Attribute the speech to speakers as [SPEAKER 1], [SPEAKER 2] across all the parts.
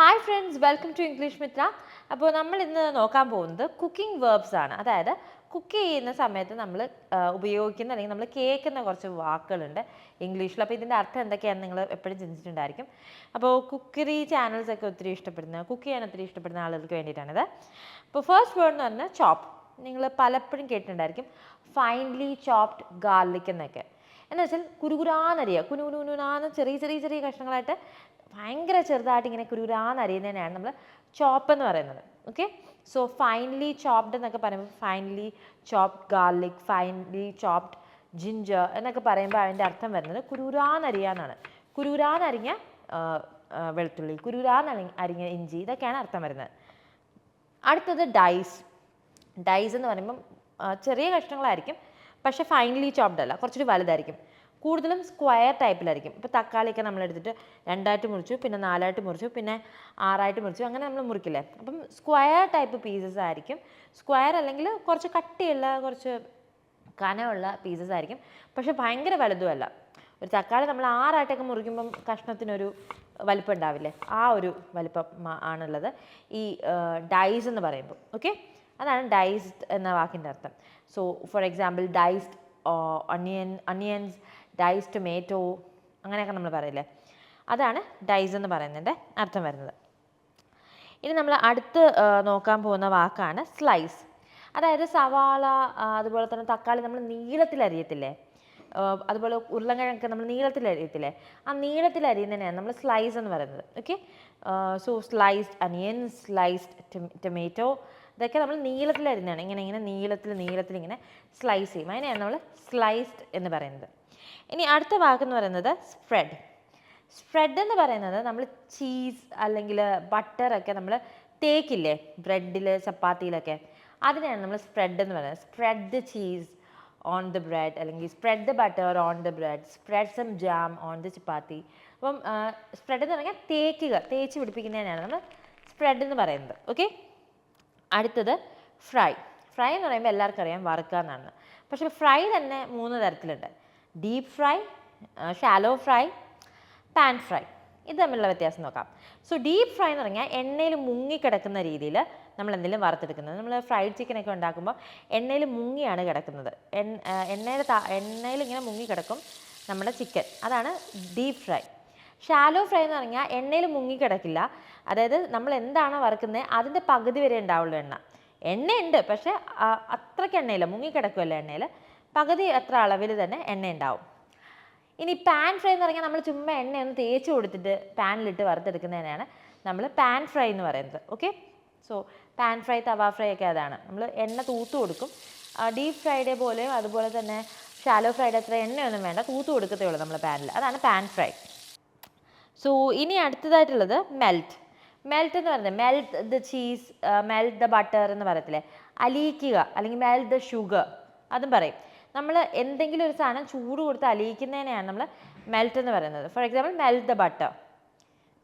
[SPEAKER 1] Hi friends, welcome to English Mithra. അപ്പോൾ നമ്മൾ ഇന്ന് നോക്കാൻ പോകുന്നത് കുക്കിംഗ് വേർബ്സ് ആണ്. അതായത് കുക്ക് ചെയ്യുന്ന സമയത്ത് നമ്മൾ ഉപയോഗിക്കുന്ന അല്ലെങ്കിൽ നമ്മൾ കേൾക്കുന്ന കുറച്ച് വാക്കുകളുണ്ട് ഇംഗ്ലീഷിൽ. അപ്പോൾ ഇതിൻ്റെ അർത്ഥം എന്തൊക്കെയാണെന്ന് നിങ്ങൾ എപ്പോഴും ചിന്തിച്ചിട്ടുണ്ടായിരിക്കും. അപ്പോൾ കുക്കറി ചാനൽസ് ഒക്കെ ഒത്തിരി ഇഷ്ടപ്പെടുന്ന കുക്ക് ചെയ്യാൻ ഒത്തിരി ഇഷ്ടപ്പെടുന്ന ആളുകൾക്ക് വേണ്ടിയിട്ടാണിത്. അപ്പോൾ ഫസ്റ്റ് വേർഡ് എന്ന് പറഞ്ഞാൽ ചോപ്പ്. നിങ്ങൾ പലപ്പോഴും കേട്ടിട്ടുണ്ടായിരിക്കും ഫൈൻലി ചോപ്ഡ് ഗാർലിക് എന്നൊക്കെ. എന്ന് വെച്ചാൽ കുരുകുരാന്നരിയുക, കുനുകുനുകുനാന്ന് ചെറിയ ചെറിയ ചെറിയ കഷ്ണങ്ങളായിട്ട് ഭയങ്കര ചെറുതായിട്ട് ഇങ്ങനെ കുരുകുരാന്ന് അരിയുന്നതിനാണ് നമ്മൾ ചോപ്പ് എന്ന് പറയുന്നത്. ഓക്കെ, സോ ഫൈൻലി ചോപ്ഡ് എന്നൊക്കെ പറയുമ്പോൾ finely chopped garlic, finely chopped ginger എന്നൊക്കെ പറയുമ്പോൾ അതിൻ്റെ അർത്ഥം വരുന്നത് കുരുകുരാന്നരിയാന്നാണ്. കുരുകുരാന്നരിഞ്ഞ വെളുത്തുള്ളി, കുരുകുരാന്നരിഞ്ഞ ഇഞ്ചി, ഇതൊക്കെയാണ് അർത്ഥം വരുന്നത്. അടുത്തത് ഡൈസ്. ഡൈസ് എന്ന് പറയുമ്പം ചെറിയ കഷ്ണങ്ങളായിരിക്കും, പക്ഷേ ഫൈനലി ചോപ്ഡ് അല്ല, കുറച്ചൊരു വലുതായിരിക്കും. കൂടുതലും സ്ക്വയർ ടൈപ്പിലായിരിക്കും. ഇപ്പോൾ തക്കാളിയൊക്കെ നമ്മൾ എടുത്തിട്ട് 2ആയിട്ട് മുറിച്ചു, പിന്നെ 4ആയിട്ട് മുറിച്ചു, പിന്നെ 6ആയിട്ട് മുറിച്ചു, അങ്ങനെ നമ്മൾ മുറിക്കില്ലേ. അപ്പം സ്ക്വയർ ടൈപ്പ് പീസസ് ആയിരിക്കും. സ്ക്വയർ അല്ലെങ്കിൽ കുറച്ച് കട്ടിയുള്ള കുറച്ച് കനമുള്ള പീസസ് ആയിരിക്കും, പക്ഷേ ഭയങ്കര വലുതുമല്ല. ഒരു തക്കാളി നമ്മൾ 6ആയിട്ടൊക്കെ മുറിക്കുമ്പം കഷ്ണത്തിനൊരു വലിപ്പം ഉണ്ടാവില്ലേ, ആ ഒരു വലിപ്പം ആണുള്ളത് ഈ ഡൈസ് എന്ന് പറയുമ്പോൾ. ഓക്കെ, അതാണ് ഡൈസ്ഡ് എന്ന വാക്കിൻ്റെ അർത്ഥം. So for example diced onions, dice tomato, അങ്ങനെയൊക്കെ നമ്മൾ പറയില്ലേ, അതാണ് ഡൈസ് എന്ന് പറയുന്നതിൻ്റെ അർത്ഥം വരുന്നത്. ഇനി നമ്മൾ അടുത്ത് നോക്കാൻ പോകുന്ന വാക്കാണ് സ്ലൈസ്. അതായത് സവാള, അതുപോലെ തന്നെ തക്കാളി നമ്മൾ നീളത്തിൽ അരിയത്തില്ലേ, അതുപോലെ ഉരുളക്കിഴങ്ങൊക്കെ നമ്മൾ നീളത്തിൽ അരിയത്തില്ലേ, ആ നീളത്തിൽ അരിയുന്നതിനെയാണ് നമ്മൾ സ്ലൈസ് എന്ന് പറയുന്നത്. Okay, so sliced onions, sliced tomato, ഇതൊക്കെ നമ്മൾ നീളത്തിൽ അരിയുന്നതാണ്. ഇങ്ങനെ നീളത്തിൽ ഇങ്ങനെ സ്ലൈസ് ചെയ്യും, അതിനെയാണ് നമ്മൾ സ്ലൈസ്ഡ് എന്ന് പറയുന്നത്. ഇനി അടുത്ത വാക്കെന്ന് പറയുന്നത് സ്പ്രെഡ്. സ്പ്രെഡ് എന്ന് പറയുന്നത് നമ്മൾ ചീസ് അല്ലെങ്കിൽ ബട്ടറൊക്കെ നമ്മൾ തേക്കില്ലേ ബ്രെഡിൽ, ചപ്പാത്തിയിലൊക്കെ, അതിനെയാണ് നമ്മൾ സ്പ്രെഡ് എന്ന് പറയുന്നത്. Spread the cheese on the bread, അല്ലെങ്കിൽ spread the butter on the bread, spread some jam on the chapati. അപ്പം സ്പ്രെഡ് എന്ന് പറഞ്ഞാൽ തേച്ച് പിടിപ്പിക്കുന്നതിനാണ് നമ്മൾ സ്പ്രെഡ് എന്ന് പറയുന്നത്. ഓക്കെ, അടുത്തത് ഫ്രൈ. ഫ്രൈ എന്ന് പറയുമ്പോൾ എല്ലാവർക്കും അറിയാം വറുക്കുക എന്നാണ്. പക്ഷേ ഫ്രൈ തന്നെ 3 തരത്തിലുണ്ട്: deep fry, shallow fry, pan fry. ഇത് തമ്മിലുള്ള വ്യത്യാസം നോക്കാം. സോ ഡീപ്പ് ഫ്രൈ എന്ന് പറഞ്ഞാൽ എണ്ണയിൽ മുങ്ങിക്കിടക്കുന്ന രീതിയിൽ നമ്മൾ എന്തെങ്കിലും വറുത്തെടുക്കുന്നത്. നമ്മൾ ഫ്രൈഡ് ചിക്കനൊക്കെ ഉണ്ടാക്കുമ്പോൾ എണ്ണയിൽ മുങ്ങിയാണ് കിടക്കുന്നത്. എണ്ണയിൽ ഇങ്ങനെ മുങ്ങിക്കിടക്കും നമ്മുടെ ചിക്കൻ, അതാണ് ഡീപ്പ് ഫ്രൈ. ഷാലോ ഫ്രൈ എന്ന് പറഞ്ഞാൽ എണ്ണയിൽ മുങ്ങിക്കിടക്കില്ല. അതായത് നമ്മൾ എന്താണോ വറുക്കുന്നത് അതിൻ്റെ പകുതി വരെ ഉണ്ടാവുള്ളൂ എണ്ണയുണ്ട്, പക്ഷേ അത്രയ്ക്ക് എണ്ണയില്ല, മുങ്ങിക്കിടക്കുമല്ലോ എണ്ണയിൽ, പകുതി അത്ര അളവിൽ തന്നെ എണ്ണ ഉണ്ടാവും. ഇനി പാൻ ഫ്രൈ എന്ന് പറഞ്ഞാൽ നമ്മൾ ചുമ്മാ എണ്ണയൊന്ന് തേച്ച് കൊടുത്തിട്ട് പാനിലിട്ട് വറുത്തെടുക്കുന്നതിനാണ് നമ്മൾ പാൻ ഫ്രൈ എന്ന് പറയുന്നത്. ഓക്കെ, സോ പാൻ ഫ്രൈ, തവ ഫ്രൈ ഒക്കെ അതാണ്. നമ്മൾ എണ്ണ തൂത്ത് കൊടുക്കും. ഡീപ്പ് ഫ്രൈഡേ പോലെയും അതുപോലെ തന്നെ ഷാലോ ഫ്രൈഡ് അത്ര എണ്ണയൊന്നും വേണ്ട, തൂത്ത് കൊടുക്കത്തേ ഉള്ളൂ നമ്മൾ പാനിൽ, അതാണ് പാൻ ഫ്രൈ. സോ ഇനി അടുത്തതായിട്ടുള്ളത് മെൽറ്റ്. മെൽറ്റ് എന്ന് പറയുന്നത് melt the cheese, melt the butter എന്ന് പറയത്തില്ലേ, അലിയിക്കുക, അല്ലെങ്കിൽ മെൽറ്റ് ദ ഷുഗർ, അതും പറയും. നമ്മൾ എന്തെങ്കിലും ഒരു സാധനം ചൂട് കൊടുത്ത് അലിയിക്കുന്നതിനെയാണ് നമ്മൾ മെൽറ്റ് എന്ന് പറയുന്നത്. For example melt the butter.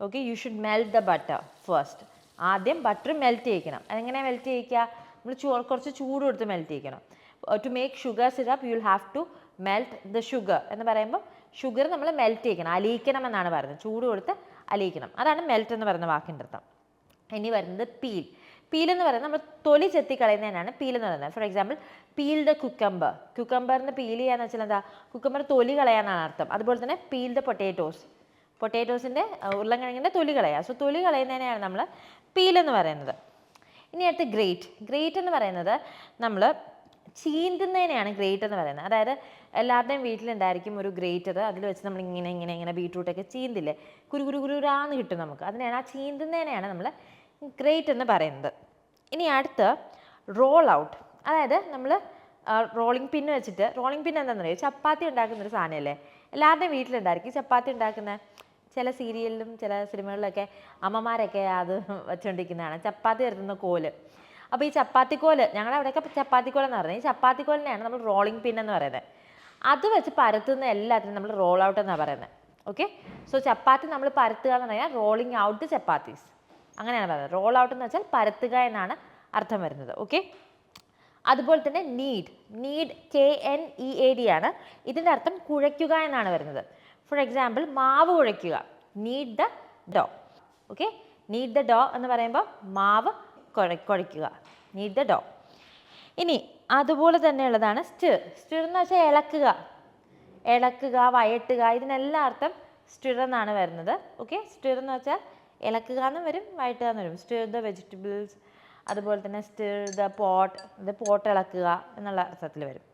[SPEAKER 1] Okay, you should melt the butter first. ആദ്യം ബട്ടർ മെൽറ്റ് ചെയ്യിക്കണം. അതെങ്ങനെ മെൽറ്റ് ചെയ്യിക്കുക? നമ്മൾ കുറച്ച് ചൂട് കൊടുത്ത് മെൽറ്റ് ചെയ്യിക്കണം. To make sugar syrup you will have to melt the sugar എന്ന് പറയുമ്പോൾ ഷുഗർ നമ്മൾ മെൽറ്റ് ചെയ്യിക്കണം, അലിയിക്കണം എന്നാണ് പറയുന്നത്. ചൂട് കൊടുത്ത് അലിയിക്കണം, അതാണ് മെൽറ്റ് എന്ന് പറയുന്ന വാക്കിൻ്റെ അർത്ഥം. ഇനി വരുന്നത് പീൽ. പീൽ എന്ന് പറയുന്നത് നമ്മൾ തൊലി ചെത്തി കളയുന്നതിനാണ് പീൽ എന്ന് പറയുന്നത്. For example peel the cucumber. കുക്കമ്പറിന് പീൽ ചെയ്യാന്ന് വെച്ചാൽ എന്താ, കുക്കമ്പർ തൊലി കളയാനാണ് അർത്ഥം. അതുപോലെ തന്നെ പീൽ ദ പൊട്ടേറ്റോസ്, പൊട്ടേറ്റോസിൻ്റെ ഉരുളക്കിഴങ്ങിൻ്റെ തൊലി കളയുക. സോ തൊലി കളയുന്നതിനെയാണ് നമ്മൾ പീൽ എന്ന് പറയുന്നത്. ഇനി അടുത്ത് ഗ്രേറ്റ്. ഗ്രേറ്റ് എന്ന് പറയുന്നത് നമ്മൾ ചീന്തുന്നതിനെയാണ് ഗ്രേറ്റ് എന്ന് പറയുന്നത്. അതായത് എല്ലാവരുടെയും വീട്ടിലുണ്ടായിരിക്കും ഒരു ഗ്രേറ്റർ, അതിൽ വെച്ച് നമ്മൾ ഇങ്ങനെ ബീട്രൂട്ടൊക്കെ ചീന്തില്ലേ, കുരുകുരാന്ന് കിട്ടും നമുക്ക്, അതിനെയാണ് ആ ചീന്തുന്നതിനെയാണ് നമ്മൾ ഗ്രേറ്റ് എന്ന് പറയുന്നത്. ഇനി അടുത്ത് റോൾ ഔട്ട്. അതായത് നമ്മൾ റോളിംഗ് പിന്ന് വെച്ചിട്ട്, റോളിംഗ് പിൻ എന്താണെന്ന് അറിയാം, ചപ്പാത്തി ഉണ്ടാക്കുന്നൊരു സാധനമല്ലേ, എല്ലാവരുടെയും വീട്ടിലുണ്ടായിരിക്കും ചപ്പാത്തി ഉണ്ടാക്കുന്ന. ചില സീരിയലിലും ചില സിനിമകളിലൊക്കെ അമ്മമാരൊക്കെ അത് വെച്ചുകൊണ്ടിരിക്കുന്നതാണ് ചപ്പാത്തി വരുത്തുന്ന കോല്. അപ്പോൾ ഈ ചപ്പാത്തിക്കോല്, ഞങ്ങളുടെ അവിടെയൊക്കെ ചപ്പാത്തിക്കോലെന്ന് പറയുന്നത്, ഈ ചപ്പാത്തിക്കോലിനെയാണ് നമ്മൾ റോളിംഗ് പിൻ എന്ന് പറയുന്നത്. അത് വെച്ച് പരത്തുന്ന എല്ലാത്തിനും നമ്മൾ റോൾ ഔട്ട് എന്നാണ് പറയുന്നത്. ഓക്കെ, സോ ചപ്പാത്തി നമ്മൾ പരത്തുക എന്ന് പറഞ്ഞാൽ റോളിംഗ് ഔട്ട് ചപ്പാത്തീസ്, അങ്ങനെയാണ് പറയുന്നത്. റോൾ ഔട്ട് എന്ന് വെച്ചാൽ പരത്തുക എന്നാണ് അർത്ഥം വരുന്നത്. ഓക്കെ, അതുപോലെ തന്നെ നീഡ്. KNEAD ആണ്. ഇതിൻ്റെ അർത്ഥം കുഴയ്ക്കുക എന്നാണ് വരുന്നത്. ഫോർ എക്സാമ്പിൾ മാവ് കുഴയ്ക്കുക, knead the dough. Okay, knead the dough എന്ന് പറയുമ്പോൾ മാവ് കുഴയ്ക്കുക, നീഡ് ദ ഡോ. ഇനി അതുപോലെ തന്നെയുള്ളതാണ് സ്റ്റിർ. സ്റ്റിർ എന്ന് വെച്ചാൽ ഇളക്കുക, വഴട്ടുക, ഇതിനെല്ലാം അർത്ഥം സ്റ്റിർ എന്നാണ് വരുന്നത്. ഓക്കെ, സ്റ്റിർ എന്ന് വെച്ചാൽ ഇളക്കുക എന്നും വരും, വഴട്ടുക എന്ന് വരും. സ്റ്റിർ ദ വെജിറ്റബിൾസ്, അതുപോലെ തന്നെ സ്റ്റിർ ദ പോട്ട് ഇളക്കുക എന്നുള്ള അർത്ഥത്തിൽ വരും.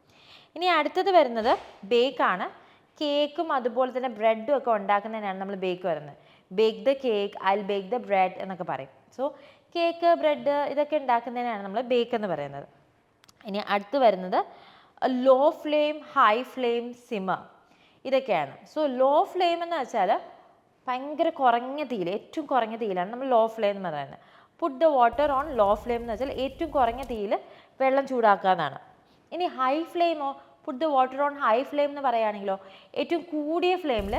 [SPEAKER 1] ഇനി അടുത്തത് വരുന്നത് ബേക്കാണ്. കേക്കും അതുപോലെ തന്നെ ബ്രെഡും ഒക്കെ ഉണ്ടാക്കുന്നതിനാണ് നമ്മൾ ബേക്ക് വരുന്നത്. Bake the cake, I will bake the bread എന്നൊക്കെ പറയും. സോ കേക്ക്, ബ്രെഡ് ഇതൊക്കെ ഉണ്ടാക്കുന്നതിനാണ് നമ്മൾ ബേക്ക് എന്ന് പറയുന്നത്. ഇനി അടുത്ത് വരുന്നത് low flame, high flame, simmer, ഇതൊക്കെയാണ്. സോ ലോ ഫ്ലെയിം എന്ന് വെച്ചാൽ ഭയങ്കര കുറഞ്ഞ തീയിൽ, ഏറ്റവും കുറഞ്ഞ തീയിലാണ് നമ്മൾ ലോ ഫ്ലെയിം എന്ന് പറയുന്നത്. Put the water on low flame എന്ന് വെച്ചാൽ ഏറ്റവും കുറഞ്ഞ തീയിൽ വെള്ളം ചൂടാക്കുക എന്നാണ്. ഇനി ഹൈ ഫ്ലെയിമോ, put the water on high flame എന്ന് പറയുകയാണെങ്കിലോ ഏറ്റവും കൂടിയ ഫ്ലെയിമിൽ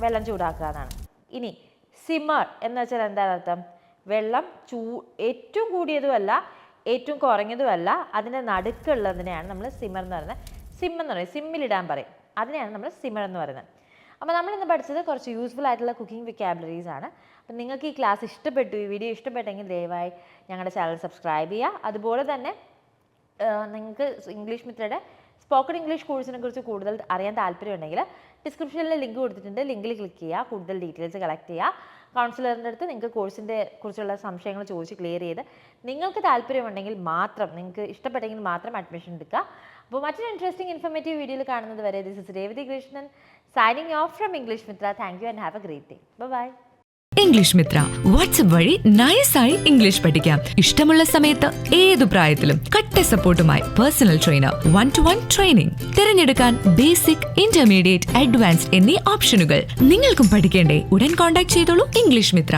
[SPEAKER 1] വെള്ളം ചൂടാക്കുക എന്നാണ്. ഇനി സിമർ എന്ന് വെച്ചാൽ എന്താണ് അർത്ഥം? വെള്ളം ഏറ്റവും കൂടിയതുമല്ല ഏറ്റവും കുറഞ്ഞതുമല്ല, അതിൻ്റെ നടുക്കുള്ളതിനെയാണ് നമ്മൾ സിമർ എന്ന് പറയുന്നത്. സിം എന്ന് പറയുന്നത് സിമ്മിലിടാൻ പറയും, അതിനെയാണ് നമ്മൾ സിമർ എന്ന് പറയുന്നത്. അപ്പോൾ നമ്മളിന്ന് പഠിച്ചത് കുറച്ച് യൂസ്ഫുൾ ആയിട്ടുള്ള കുക്കിംഗ് വിക്കാബുലറീസ് ആണ്. അപ്പം നിങ്ങൾക്ക് ഈ ക്ലാസ് ഇഷ്ടപ്പെട്ടു, ഈ വീഡിയോ ഇഷ്ടപ്പെട്ടെങ്കിൽ ദയവായി ഞങ്ങളുടെ ചാനൽ സബ്സ്ക്രൈബ് ചെയ്യുക. അതുപോലെ തന്നെ നിങ്ങൾക്ക് ഇംഗ്ലീഷ് മിത്രയുടെ സ്പോക്കൺ ഇംഗ്ലീഷ് കോഴ്സിനെ കുറിച്ച് കൂടുതൽ അറിയാൻ താല്പര്യമുണ്ടെങ്കിൽ ഡിസ്ക്രിപ്ഷനിൽ ലിങ്ക് കൊടുത്തിട്ടുണ്ട്, ലിങ്കിൽ ക്ലിക്ക് ചെയ്യുക, കൂടുതൽ ഡീറ്റെയിൽസ് കളക്ട് ചെയ്യുക. കൗൺസിലറിൻ്റെ അടുത്ത് നിങ്ങൾക്ക് കോഴ്സിൻ്റെ കുറിച്ചുള്ള സംശയങ്ങൾ ചോദിച്ച് ക്ലിയർ ചെയ്ത് നിങ്ങൾക്ക് താല്പര്യമുണ്ടെങ്കിൽ മാത്രം, നിങ്ങൾക്ക് ഇഷ്ടപ്പെട്ടെങ്കിൽ മാത്രം അഡ്മിഷൻ എടുക്കുക. അപ്പോൾ മറ്റൊരു ഇൻട്രസ്റ്റിംഗ് ഇൻഫോർമേറ്റീവ് വീഡിയോയിൽ കാണുന്നത് വരെ this is Revathi Krishnan signing off from English Mitra. Thank you and have a great day. Bye.
[SPEAKER 2] English Mitra WhatsApp വഴി നൈസായി ഇംഗ്ലീഷ് പഠിക്കാം. ഇഷ്ടമുള്ള സമയത്ത് ഏതു പ്രായത്തിലും കട്ട സപ്പോർട്ടുമായി പേഴ്സണൽ ട്രെയിനർ, 1-to-1 ട്രെയിനിങ്. തിരഞ്ഞെടുക്കാൻ ബേസിക്, ഇന്റർമീഡിയറ്റ്, അഡ്വാൻസ്ഡ് എന്നീ ഓപ്ഷനുകൾ. നിങ്ങൾക്കും പഠിക്കേണ്ടേ? ഉടൻ കോൺടാക്ട് ചെയ്തോളൂ ഇംഗ്ലീഷ് മിത്ര.